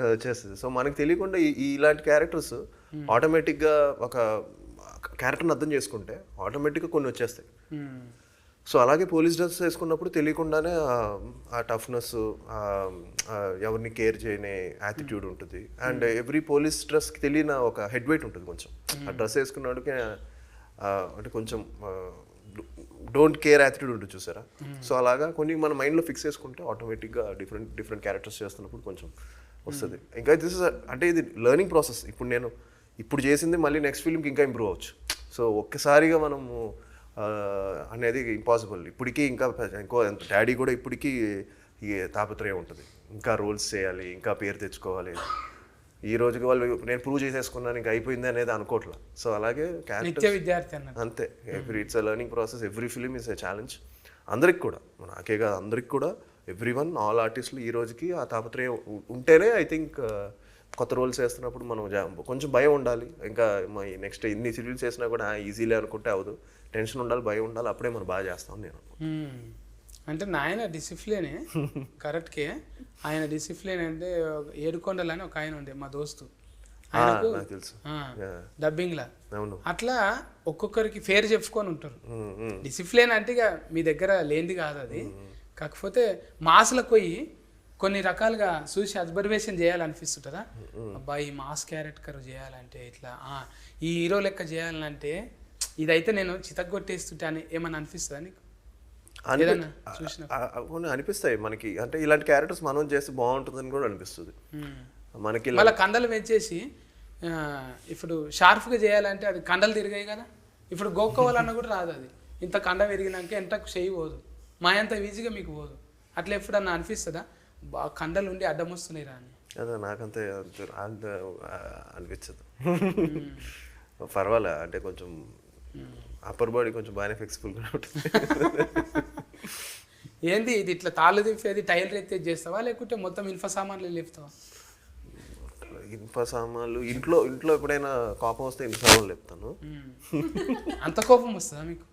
అది వచ్చేస్తుంది. సో మనకు తెలియకుండా ఇలాంటి క్యారెక్టర్స్ ఆటోమేటిక్గా ఒక క్యారెక్టర్ని అర్థం చేసుకుంటే ఆటోమేటిక్గా కొన్ని వచ్చేస్తాయి. సో అలాగే పోలీస్ డ్రెస్ వేసుకున్నప్పుడు తెలియకుండానే ఆ టఫ్నెస్, ఎవరిని కేర్ చేయని యాటిట్యూడ్ ఉంటుంది. అండ్ ఎవ్రీ పోలీస్ డ్రెస్కి తెలియని ఒక హెడ్ వెయిట్ ఉంటుంది కొంచెం. ఆ డ్రెస్ వేసుకున్నాడికి అంటే కొంచెం డోంట్ కేర్ యాటిట్యూడ్ ఉంటుంది చూసారా. సో అలాగా కొన్ని మన మైండ్లో ఫిక్స్ చేసుకుంటే ఆటోమేటిక్గా డిఫరెంట్ క్యారెక్టర్స్ చేస్తున్నప్పుడు కొంచెం వస్తుంది. ఇంకా దిస్ ఇస్ అంటే ఇది లెర్నింగ్ ప్రాసెస్. ఇప్పుడు చేసింది మళ్ళీ నెక్స్ట్ ఫిల్మ్కి ఇంకా ఇంప్రూవ్ అవ్వచ్చు. సో ఒక్కసారిగా మనము అనేది ఇంపాసిబుల్. ఇప్పటికీ ఇంకా ఇంకో డాడీ కూడా ఇప్పటికీ ఈ తాపత్రయం ఉంటుంది, ఇంకా రోల్స్ చేయాలి, ఇంకా పేరు తెచ్చుకోవాలి. ఈ రోజుకి వాళ్ళు నేను ప్రూవ్ చేసేసుకున్నాను ఇంకా అయిపోయింది అనేది అనుకోవట్లా. సో అలాగే విద్యార్థి అంతే. It's a learning process. Every film is a challenge అందరికి కూడా, నాకే కాదు అందరికి కూడా. ఎవ్రీవన్, ఆల్ ఆర్టిస్టులు ఈ రోజుకి ఆ తాపత్రయం ఉంటేనే ఐ థింక్ కొత్త రోల్స్ చేస్తున్నప్పుడు మనం కొంచెం భయం ఉండాలి. ఇంకా నెక్స్ట్ ఇన్ని సీరియల్స్ చేసినా కూడా ఈజీలే అనుకుంటే అవ్వదు. టెన్షన్ ఉండాలి, భయం ఉండాలి, అప్పుడే మనం బాగా చేస్తాం. నేను అంటే నాయన డిసిప్లినే కరెక్ట్కే. ఆయన డిసిప్లిన్ అంటే ఏడుకొండలు అని ఒక ఆయన ఉండే మా దోస్తు, ఆయనకు డబ్బింగ్లా. అట్లా ఒక్కొక్కరికి ఫేర్ చెప్పుకొని ఉంటారు. డిసిప్లిన్ అంటే ఇక మీ దగ్గర లేనిది కాదు అది. కాకపోతే మాస్లకు పోయి కొన్ని రకాలుగా చూసి అబ్జర్వేషన్ చేయాలనిపిస్తుంటుందా, అబ్బా ఈ మాస్ క్యారెక్టర్ చేయాలంటే ఇట్లా, ఈ హీరో లెక్క చేయాలంటే ఇదైతే నేను చితగ్గొట్టేస్తుంటే అని ఏమన్నా అనిపిస్తుందా నీకు? అనిపిస్తాయి మనకి. అంటే ఇలాంటి క్యారెక్టర్స్ మనం చేస్తే బాగుంటుందని కూడా అనిపిస్తుంది మనకి. మళ్ళీ కండలు పెంచేసి ఇప్పుడు షార్ప్గా చేయాలంటే అది కండలు తిరిగాయి కదా. ఇప్పుడు గోక్కోవాలన్నా కూడా రాదు అది. ఇంత కండ విరిగినాక ఎంతకు చేయి పోదు, మా అంత ఈజీగా మీకు పోదు. అట్లా ఎప్పుడన్నా అనిపిస్తుందా బాగా కండలు ఉండి అడ్డం వస్తున్నాయి రా అని? అదే నాకంతే అనిపించదు. పర్వాలే, అంటే కొంచెం అప్పర్ బాడీ కొంచెం బాగానే ఫ్లెక్సిబుల్గా ఉంటుంది. ఏంది ఇది ఇట్లా తాళ్ళు దింపేది టైలర్ ఎత్తే చేస్తావా లేకుంటే మొత్తం ఇన్ఫ సామాన్లు లేపుతావా? ఇన్ఫ సామాన్లు ఇంట్లో ఎప్పుడైనా కోపం వస్తే ఇన్ఫ సామాన్లు లేపుతాను. అంత కోపం వస్తుందా మీకు?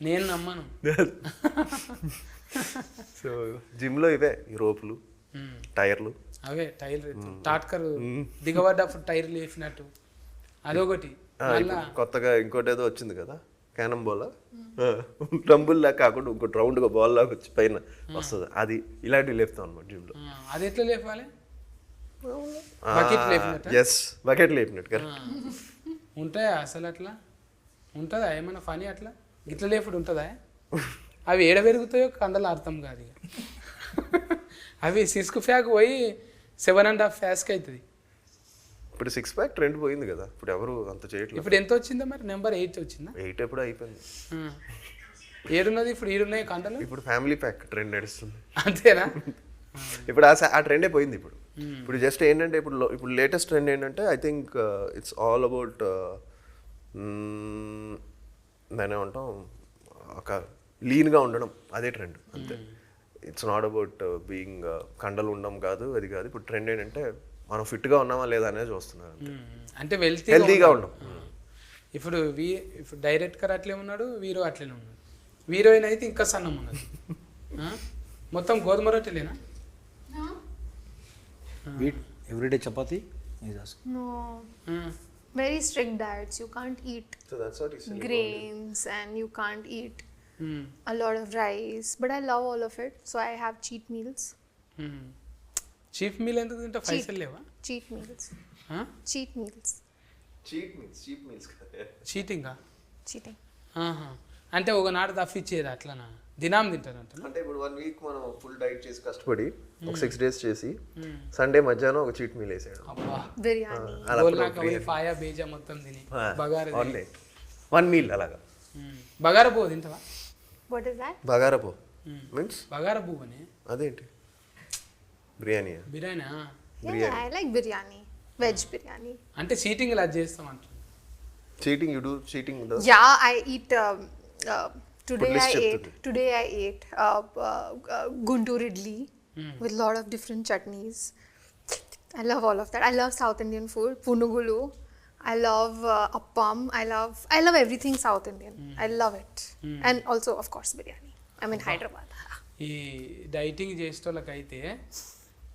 నేను నమ్మను. సో జిమ్లో ఇవే ఈ రోపులు, టైర్లు, అవే టైలర్ టాట్కర్ దిగబడ్డప్పుడు టైర్లు వేసినట్టు అదొకటి. కొత్తగా ఇంకోటి ఏదో వచ్చింది కదా, క్యానం బాల్, డంబుల్ లాగా కాకుండా ఇంకోటి రౌండ్గా బాల్ లాగా వచ్చి పైన వస్తుంది, అది ఇలాంటివి లేపుతాం అనమాట జిమ్లో. అది ఎట్లా లేపాలి? ఎస్, బకెట్ లేపినట్టు కదా. ఉంటాయా అసలు? అట్లా ఉంటుందా ఏమైనా ఫనీ? అట్లా గిట్ల లేపుడు ఉంటుందా? అవి ఏడ పెరుగుతాయో కండలు అర్థం కాదు ఇక. అవి సిస్క్ ఫ్యాక్ పోయి 7.5 ఫ్యాస్కి అవుతుంది. ఇప్పుడు 6 ప్యాక్ ట్రెండ్ పోయింది కదా, ఇప్పుడు ఎవరు అంత చేయట్లేదు. ఇప్పుడు ఎంత వచ్చిందా మరి? నెంబర్ 8 వచ్చిందా? 8 ఎప్పుడు అయిపోయింది. ఏడున్నది ఇప్పుడు? ఈడున్నాయి కండలు. ఇప్పుడు ఫ్యామిలీ ప్యాక్ ట్రెండ్ నడుస్తుంది. అంతేనా? ఇప్పుడు ఆ ట్రెండే పోయింది. ఇప్పుడు జస్ట్ ఏంటంటే ఇప్పుడు లేటెస్ట్ ట్రెండ్ ఏంటంటే I think it's all about దాని ఏమంటాం, ఒక లీన్గా ఉండడం, అదే ట్రెండ్ అంతే. ఇట్స్ నాట్ అబౌట్ బీయింగ్ కండలు ఉండడం కాదు, అది కాదు. ఇప్పుడు ట్రెండ్ ఏంటంటే మనం ఫిట్గా ఉన్నామా లేదా అనేది చూస్తున్నారు, అంటే హెల్తీగా ఉండడం. ఇప్పుడు ఇప్పుడు డైరెక్టర్ అట్లే ఉన్నాడు, హీరో అట్లనే ఉన్నాడు. హీరోయిన్ అయితే ఇంకా సన్నం ఉన్నది. మొత్తం గోధుమ రొట్టెలేనా? Everyday chapati? No. Very strict diets. You can't eat So that's what he's saying. grains and you can't eat a lot of rice. But I love all of it. So I have cheat meals. Chief meal ఎందుకు తింటే పైసలు లేవా? Cheat meals. Cheat meals. Cheap meals చీటింగా? Cheating. అంటే ఒకనాడు తప్పిచ్చేది అట్లనా? దినాం తింటారంట. అంటే ఇప్పుడు 1 వీక్ మనం ఫుల్ డైట్ చేసి కష్టపడి ఒక 6 డేస్ చేసి సండే మధ్యాహ్నం ఒక చీట్ మీల్ వేసాడు. అబ్బా, Biryani. గోల్నాక పోయి పాయ బేజా మొత్తం తిని బగారా తిని. 1 మీల్ అలాగా. బగారా పువ్వు తింటావా? What is that? బగారపో మీన్స్ బగారా పువ్వు అని అదేంటి? Biryani. Biryani? Yeah, I like biryani. Veg biryani. అంటే చీటింగ్ అది చేస్తాం అంట. Cheating you do cheating do? Yeah, I eat. Today Food list I ate guntur idli with a lot of different chutneys. I love all of that. I love South Indian food. Punugulu. I love appam. I love everything South Indian. I love it. And also, of course, biryani. I'm in Hyderabad. ఈ dieting చేసేటోళ్ళకైతే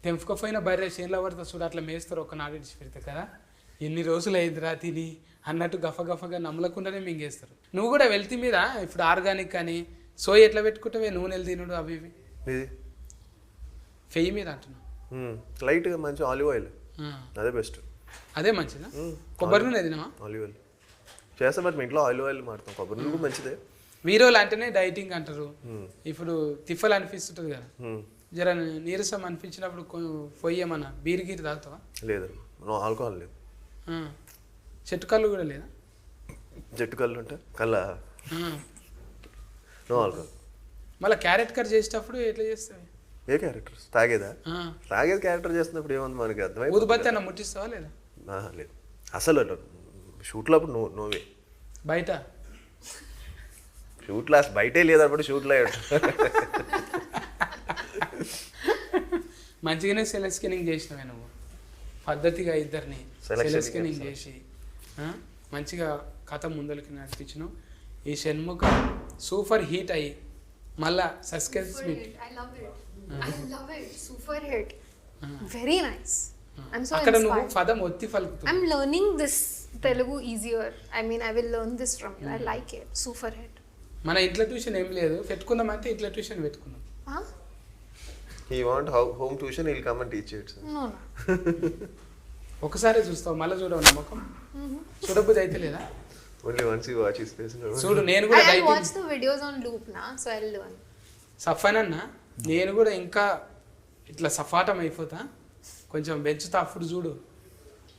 తెంపుకపోయిన బర్రె చేనులో పడితే చూడు అట్లా మేస్తారు ఒక నాడు ఇడిచి పెడతా కదా, ఎన్ని రోజులు అయిందిరా తిని అన్నట్టు గఫగఫగా నమ్మలకుండానే మింగేస్తారు. నువ్వు కూడా వెళ్తే మీద ఇప్పుడు ఆర్గానిక్ అని సోయి ఎట్లా పెట్టుకుంటావే, నూనెలు తినుడు అవి ఇవి ఫెయ్యి మీద అంటున్నావు. లైట్గా మంచి ఆలివ్ ఆయిల్, అదే బెస్ట్. అదే మంచిదా? కొబ్బరి నూనె తినమా? ఆలివ్ ఆయిల్ చేస్తాం, బట్ మీ ఇంట్లో ఆలివ్ ఆయిల్ మారుతాం. కొబ్బరి నూనె మంచిదే. వీరోలు అంటేనే డైటింగ్ అంటారు. ఇప్పుడు తిఫల్ అనిపిస్తుంటుంది కదా, జర నీరసం అనిపించినప్పుడు పొయ్యేమన్నా బీర్ గీరు తాగుతావా? లేదు, నో ఆల్కహాల్ లేదు. చెట్టు కళ్ళు కూడా లేదా? జట్టు కళ్ళు ఉంటే కళ్ళ నో ఆల్కహాల్. మళ్ళీ క్యారెట్ కట్ చేసేటప్పుడు ఎట్లా చేస్తావు? ఏ క్యారెక్టర్? తాగేదా? తాగేది క్యారెక్టర్ చేస్తున్నప్పుడు ఏముంది మనకి అర్థమైంది. ఊదుబత్తి అన్న ముట్టిస్తావా లేదా? లేదు అసలు షూట్లో అప్పుడు నోవే. బయట షూట్లో అసలు బయటే లేదన్నప్పుడు షూట్లో మంచిగానే సెలెస్కెనింగ్ చేసినవే నువ్వు, పద్ధతిగా ఇద్దరిని సెలెస్కెనింగ్ చేసి మంచిగా కథ ముందరికి నడిపించినావు. ఈ షణ్ముఖ సూపర్ హీట్ అయ్యి మళ్ళా suspense meet. I love it. Super hit. Very nice. I'm so అక్కడ నువ్వు inspired. పదం ఒత్తి పలుకుతున్నావు. I'm learning this Telugu easier. I mean, I will learn this from you. I like it. Super hit. మన ఇంట్లో tuition ఏం లేదు, పెట్టుకుందాం అంటే ఇంట్లో ట్యూషన్ పెట్టుకుందాం. Huh? He want home tuition, he'll come and teach you it. No. ఒకసారి చూస్తావు మళ్ళీ చూడవు నమ్మకం చూడబుద్ధి అయితే లేదా? Only once you watch his face. చూడు నేను కూడా I'll watch the videos on loop now, so I'll learn. సఫానన్న నేను కూడా ఇంకా ఇట్లా సఫాటం అయిపోతా, కొంచెం పెంచుతా. అప్పుడు చూడు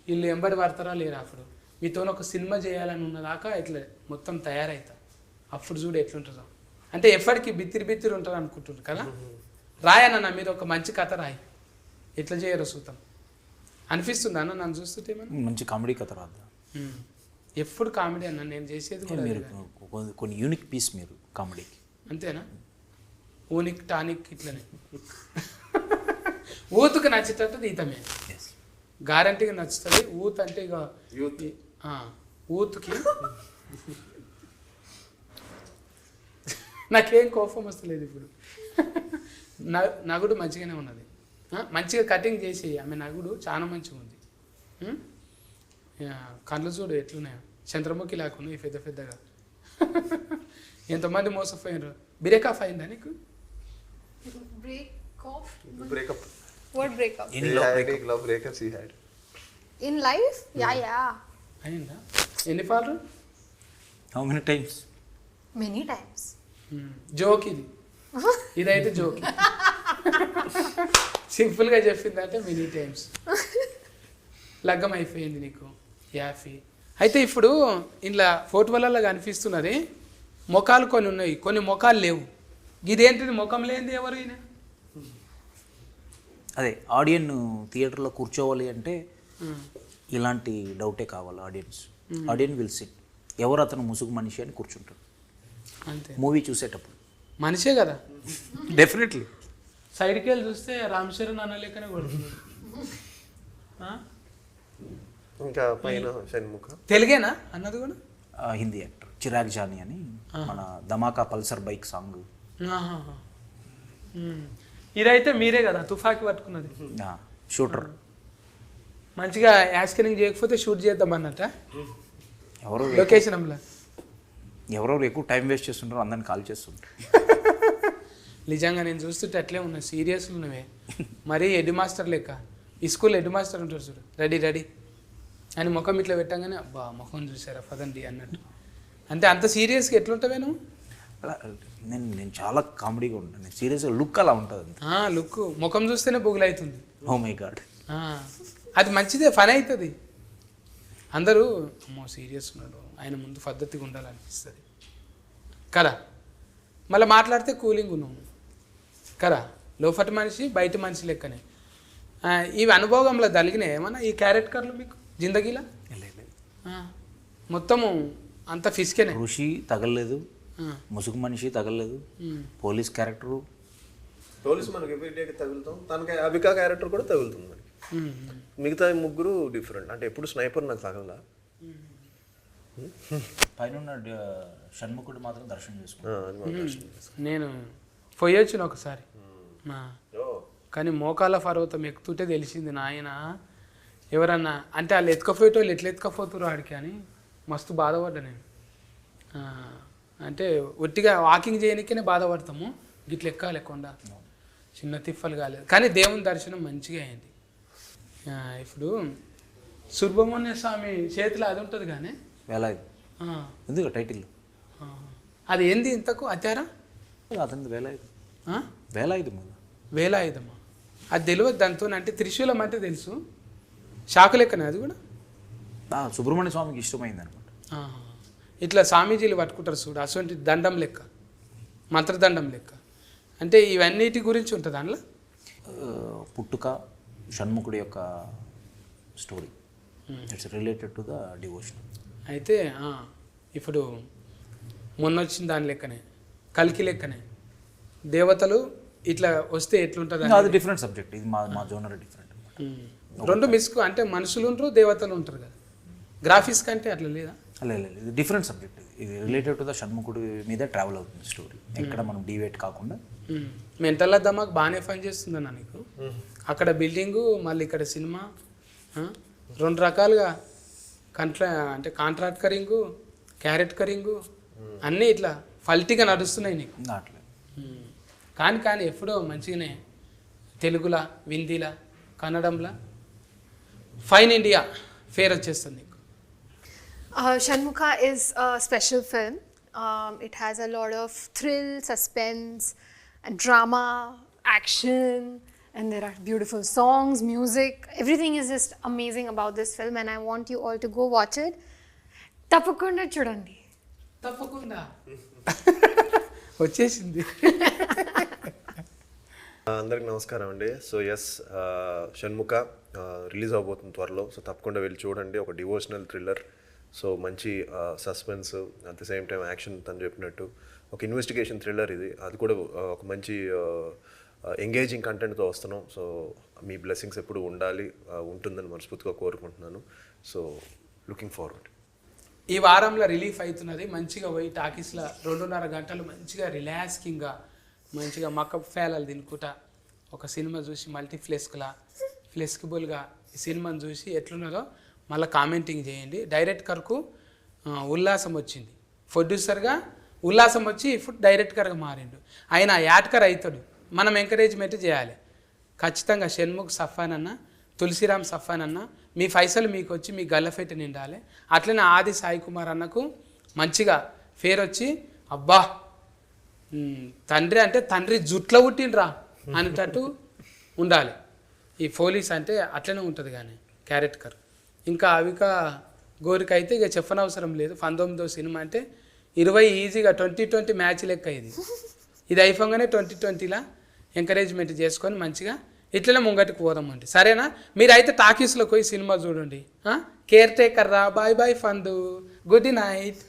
వీళ్ళు ఎంబడి పడతారా లేరా, అప్పుడు మీతో ఒక సినిమా చేయాలని ఉన్నదాకా ఇట్లా మొత్తం తయారవుతా. అప్పుడు చూడు ఎట్లుంటుందో. అంటే ఎప్పటికీ బిత్తిరి ఉంటుంది అనుకుంటున్నారు కదా. రాయన్న నా మీద ఒక మంచి కథ రాయి, ఎట్లా చేయరు సూతం అనిపిస్తుంది అన్న నన్ను చూస్తుంటే. మంచి కామెడీ కథ రాద్దా? ఎప్పుడు కామెడీ అన్న నేను చేసేది కూడా మీరు కొన్ని యూనిక్ పీస్ మీరు కామెడీకి. అంతేనా? ఊనిక్ టానిక్ ఇట్లనే ఊతుకు నచ్చేటట్టు ఈతమే గ్యారంటీగా నచ్చుతుంది. ఊత్ అంటే ఇక ఊతుకి నాకేం కోపం వస్తలేదు ఇప్పుడు. నగుడు మంచిగానే ఉన్నది, మంచిగా కటింగ్ చేసి ఆమె నగుడు చాలా మంచిగా ఉంది. కళ్ళు చూడు ఎట్లున్నాయో, చంద్రముఖి లేకున్నాయి పెద్ద పెద్దగా. ఎంతమంది మోసపోయినారు. బ్రేక్ ఆఫ్ అయిందా నీకు? Breakup. What breakup? Any love breakups he had? In life? Yeah. అయిందా? ఎన్ని పాలు? How many times? Many times. Joke ఇది, ఇదైతే జోక్. సింపుల్గా చెప్పిందంటే మెనీ టైమ్స్. లగ్గం అయిపోయింది నీకు యాఫీ. అయితే ఇప్పుడు ఇంట్లో ఫోటోలలో కనిపిస్తున్నది ముఖాలు కొన్ని ఉన్నాయి, కొన్ని ముఖాలు లేవు. ఇదేంటిది ముఖం లేనిది ఎవరు ఈయన? అదే ఆడియన్ థియేటర్లో కూర్చోవాలి అంటే ఇలాంటి డౌటే కావాలి. ఆడియన్ విల్ సిట్, ఎవరు అతను ముసుగు మనిషి అని కూర్చుంటాడు అంతే. మూవీ చూసేటప్పుడు మనిషే కదా. డెఫినెట్లీ. సైడ్కి వెళ్ళి చూస్తే రామ్ చరణ్ అన్న లెక్కనే కొడుతున్నాడు. ఇంకా పైన షణ్ముఖ తెలుగేనా అన్నది కూడా? హిందీ యాక్టర్ చిరాగ్ జానీ అని, మన ధమాకా పల్సర్ బైక్ సాంగ్. ఇదైతే మీరే కదా తుఫాకి పట్టుకున్నది. షూటర్. మంచిగా యాస్కరింగ్ చేయకపోతే షూట్ చేద్దాం అన్నట్ట ఎవరో లొకేషన్ అమ్లా. ఎవరెవరు ఎక్కువ టైం వేస్ట్ చేస్తుంటారో అందరిని కాల్ చేస్తుంటారు. నిజంగా నేను చూస్తుంటే అట్లే ఉన్నా, సీరియస్లు ఉన్నవే. మరీ హెడ్ మాస్టర్ లెక్క. ఈ స్కూల్ హెడ్ మాస్టర్ ఉంటారు చూడు, రెడీ రెడీ అని ముఖం ఇట్లా పెట్టంగానే అబ్బా ముఖం చూసారా పదండి అన్నట్టు. అంటే అంత సీరియస్గా ఎట్లుంటావే నువ్వు? నేను చాలా కామెడీగా ఉంటాను. నేను సీరియస్గా లుక్ అలా ఉంటుంది అంతే. లుక్ ముఖం చూస్తేనే బొగులవుతుంది. Oh my God. అది మంచిదే, ఫన్ అవుతుంది. అందరూ అమ్మో సీరియస్ ఉన్నాడు, ఆయన ముందు పద్ధతిగా ఉండాలనిపిస్తుంది కదా. మళ్ళీ మాట్లాడితే కూలింగ్ ఉన్నావు కదా, లోపటి మనిషి బయట మనిషి లెక్కనే. ఇవి అనుభవంలో తగిలినాయి ఏమన్నా ఈ క్యారెక్టర్లు మీకు జిందగీలా? మొత్తము అంత ఫిస్కేనే. ఋషి తగలలేదు, ముసుగు మనిషి తగలలేదు, పోలీస్ క్యారెక్టరు. పోలీస్ మనకి ఎవ్రీడేకి తగులుతాం, తనకి అబికా క్యారెక్టర్ కూడా తగులుతుంది మనకి. మిగతా ముగ్గురు డిఫరెంట్. అంటే ఎప్పుడు స్నైపర్ నాకు తగలదా. పైన షణ్ముఖుడు మాత్రం దర్శనం చేసుకున్నాను. నేను పోయొచ్చిన ఒకసారి, కానీ మోకాళ్ళ పర్వతం ఎక్కుతుంటే తెలిసింది నాయన ఎవరన్నా అంటే వాళ్ళు ఎత్తుకపోయేటోళ్ళు ఎట్లా ఎత్తుకపోతారు ఆడికి అని మస్తు బాధపడ్డా నేను. అంటే ఒట్టిగా వాకింగ్ చేయడానికనే బాధపడతాము, గిట్ల ఎక్కాలి కొండ, చిన్న తిప్పలు కాలేదు. కానీ దేవుని దర్శనం మంచిగా అయింది. ఇప్పుడు సుబ్రహ్మణ్య స్వామి చేతిలో అది ఉంటుంది కానీ వేలాయుధం ఎందుకు టైటిల్ అది ఏంది ఇంతకు అత్యారా? అతని వేలాయుధం. వేలాయుధం వేలాయుధమా? అది తెలియదు దాంతో. అంటే త్రిశూలం అంటే తెలుసు, షాకు లెక్కనే అది కూడా. సుబ్రహ్మణ్య స్వామికి ఇష్టమైంది అనమాట. ఇట్లా స్వామీజీలు పట్టుకుంటారు చూడు, అటువంటి దండం లెక్క, మంత్రదండం లెక్క. అంటే ఇవన్నిటి గురించి ఉంటుంది అందులో. పుట్టుక షణ్ముఖుడి యొక్క story, it's related to the devotion. అయితే ఇప్పుడు మొన్న వచ్చిన దాని లెక్కనే, కల్కి లెక్కనే దేవతలు ఇట్లా వస్తే ఎట్లుంటుంది అది డిఫరెంట్ సబ్జెక్ట్. ఇది మా జోనర్ డిఫరెంట్. రెండు మిస్కు అంటే మనుషులు ఉంటారు దేవతలు ఉంటారు కదా. గ్రాఫిక్స్ కంటే అట్లా లేదా? లేదు, ఇది డిఫరెంట్ సబ్జెక్ట్. ఇది రిలేటెడ్ టు ద షణ్ముఖుడి మీద ట్రావెల్ అవుతుంది స్టోరీ, ఎక్కడ మనం డివేట్ కాకుండా. మెంటల్ దమాక్ బాగానే పని చేస్తుందన్నా నీకు. అక్కడ బిల్డింగు, మళ్ళీ ఇక్కడ సినిమా, రెండు రకాలుగా అంటే కాంట్రాక్ట్ కరింగు, క్యారెట్ కరింగు అన్నీ ఇట్లా ఫల్టీగా నడుస్తున్నాయి నీకు. కానీ ఎప్పుడో మంచిగానే తెలుగులా, హిందీలా, కన్నడంలా ఫైన్ ఇండియా ఫేర్ వచ్చేస్తుంది నీకు. Shanmukha is a special film. It has a lot of thrill, suspense, and drama, action, and there are beautiful songs, music. Everything is just amazing about this film, and I want you all to go watch it. Tappakunda chudandi. తప్పకుండా వచ్చేసింది. అందరికి నమస్కారం అండి. So yes, Shanmukha release అవబోతుంది త్వరలో. So తప్పకుండా వెళ్ళి చూడండి. ఒక డివోషనల్ థ్రిల్లర్, సో మంచి suspense, at the same time action. తను చెప్పినట్టు ఒక ఇన్వెస్టిగేషన్ థ్రిల్లర్ ఇది. అది కూడా ఒక మంచి ఎంగేజింగ్ కంటెంట్తో వస్తున్నాం. సో మీ బ్లెస్సింగ్స్ ఎప్పుడు ఉండాలి, ఉంటుందని మనస్ఫూర్తిగా కోరుకుంటున్నాను. So looking forward. ఈ వారంలో రిలీఫ్ అవుతున్నది. మంచిగా పోయి టాకీస్లో 2.5 గంటలు మంచిగా రిలాక్సింగ్గా మంచిగా మకప్ ఫేలాలు తినుకుంటా ఒక సినిమా చూసి ఫ్లెక్సిబుల్గా ఈ సినిమాను చూసి ఎట్లున్నదో మళ్ళీ కామెంటింగ్ చేయండి. డైరెక్టర్కు ఉల్లాసం వచ్చింది, ప్రొడ్యూసర్గా ఉల్లాసం వచ్చి ఇప్పుడు డైరెక్టర్గా మారిండు. ఆయన యాడ్కర్ అవుతాడు, మనం ఎంకరేజ్మెంట్ చేయాలి ఖచ్చితంగా. షణ్ముఖ్ సఫాన్ అన్న, తులసిరామ్ సఫాన్ అన్న, మీ పైసలు మీకు వచ్చి మీ గల్లఫెట్టి నిండాలి. అట్లనే ఆది సాయి కుమార్ అన్నకు మంచిగా ఫేర్ వచ్చి అబ్బా తండ్రి అంటే తండ్రి జుట్లో పుట్టిండ్రా అనేటట్టు ఉండాలి. ఈ పోలీస్ అంటే అట్లనే ఉంటుంది కానీ క్యారెక్టర్. ఇంకా అవిక గోరిక అయితే ఇక చెప్పనవసరం లేదు. 19వ సినిమా అంటే 20 ఈజీగా 2020 మ్యాచ్ లెక్క ఇది అయిపోగానే 2020లా ఎంకరేజ్మెంట్ చేసుకొని మంచిగా ఇట్లనే ముంగటికి పోదామండి. సరేనా? మీరైతే టాకీస్లోకి పోయి సినిమా చూడండి. కేర్ టేకర్ రా. బాయ్ బాయ్ ఫందు. Good night.